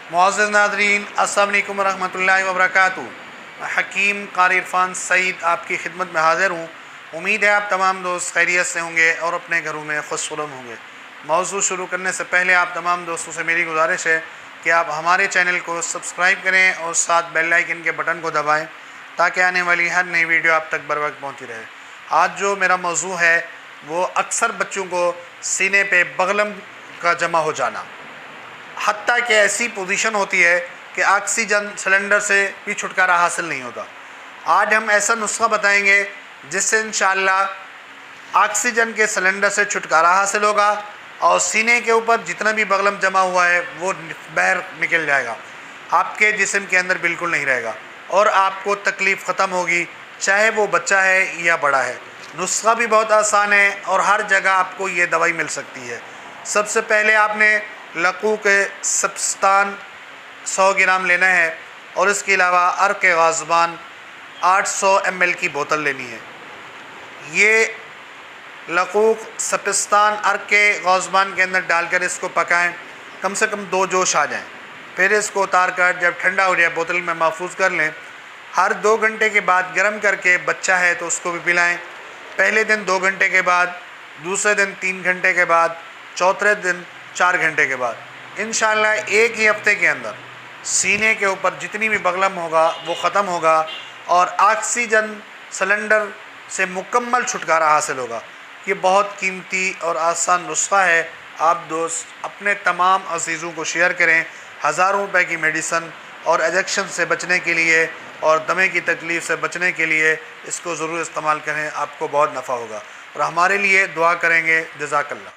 मुअज़्ज़िज़ नाज़रीन, अस्सलामु अलैकुम वरहमतुल्लाहि वबरकातुहू। हकीम क़ारी इरफ़ान सईद आपकी खिदमत में हाज़िर हूँ। उम्मीद है आप तमाम दोस्त खैरियत से होंगे और अपने घरों में खुशनुमा होंगे। मौज़ू शुरू करने से पहले आप तमाम दोस्तों से मेरी गुजारिश है कि आप हमारे चैनल को सब्सक्राइब करें और साथ बेल आइकन के बटन को दबाएं ताकि आने वाली हर नई वीडियो आप तक बर वक्त पहुँचती रहे। आज जो मेरा मौज़ू है वो अक्सर बच्चों को सीने पे बगलम का जमा हो जाना, हत्ता कि ऐसी पोजीशन होती है कि ऑक्सीजन सिलेंडर से भी छुटकारा हासिल नहीं होता। आज हम ऐसा नुस्खा बताएंगे जिससे इंशाअल्लाह ऑक्सीजन के सिलेंडर से छुटकारा हासिल होगा और सीने के ऊपर जितना भी बगलम जमा हुआ है वो बाहर निकल जाएगा, आपके जिस्म के अंदर बिल्कुल नहीं रहेगा और आपको तकलीफ़ ख़त्म होगी, चाहे वो बच्चा है या बड़ा है। नुस्खा भी बहुत आसान है और हर जगह आपको ये दवाई मिल सकती है। सबसे पहले आपने लकूक सब्स्तान 100 ग्राम लेना है और इसके अलावा अर्क गाज़बान 800 ml की बोतल लेनी है। ये लकूक सब्स्तान अर्क गाज़बान के अंदर डालकर इसको पकाएं, कम से कम 2 जोश आ जाएं। फिर इसको उतार कर जब ठंडा हो जाए बोतल में महफूज कर लें। हर 2 घंटे के बाद गर्म करके, बच्चा है तो उसको भी पिलाएं। पहले दिन 2 घंटे के बाद, दूसरे दिन 3 घंटे के बाद, चौथे दिन 4 घंटे के बाद। इंशाअल्लाह एक ही हफ्ते के अंदर सीने के ऊपर जितनी भी बगलम होगा वो ख़त्म होगा और ऑक्सीजन सिलेंडर से मुकम्मल छुटकारा हासिल होगा। ये बहुत कीमती और आसान नुस्खा है। आप दोस्त अपने तमाम अज़ीज़ों को शेयर करें। हज़ारों रुपए की मेडिसन और इंजेक्शन से बचने के लिए और दमे की तकलीफ़ से बचने के लिए इसको ज़रूर इस्तेमाल करें, आपको बहुत नफ़ा होगा और हमारे लिए दुआ करेंगे। जज़ाकल्लाह।